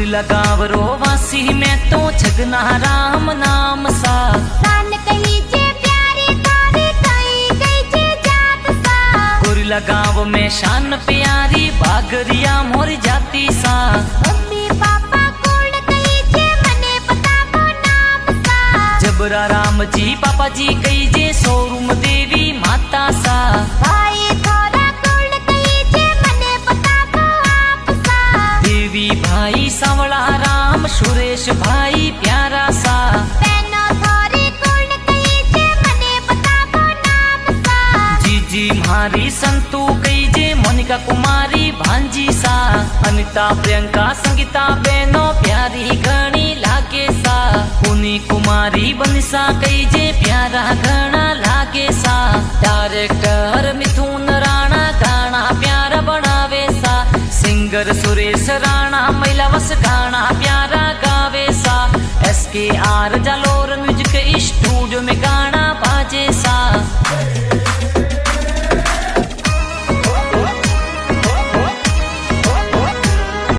Kurilla गाँव रो वासी में तो छगना राम नाम सा सान कही जे प्यारी तारी कहीं गई जे जात सा। कुरिला गाँव में शान प्यारी बागरिया मोर जाती सा। मम्मी पापा कौन कही जे मने पता को नाम सा। जबरा राम जी पापा जी कही जे शोरूम देवी माता सा। भाई थोड़ा कौन कही जे मने पता को आप सा। देवी भाई सांवला राम सुरेश भाई प्यारा सा। बहनो थोड़ी कौन कही जे मने पता को नाम सा। जीजी मारी संतू कही जे मोनिका कुमारी भांजी सा। अनिता प्रियंका संगीता बहनो प्यारी घणी लागे सा। पुनी कुमारी बनिसा कही जे प्यारा घना लागे सा। डायरेक्टर मिथुन राणा गाना प्यारा बनावे सा। सिंगर सुरेश राणा महिला वस गाना प्यारा गावे सा। SKR जालोर म्यूजिक स्टूडियो में गाना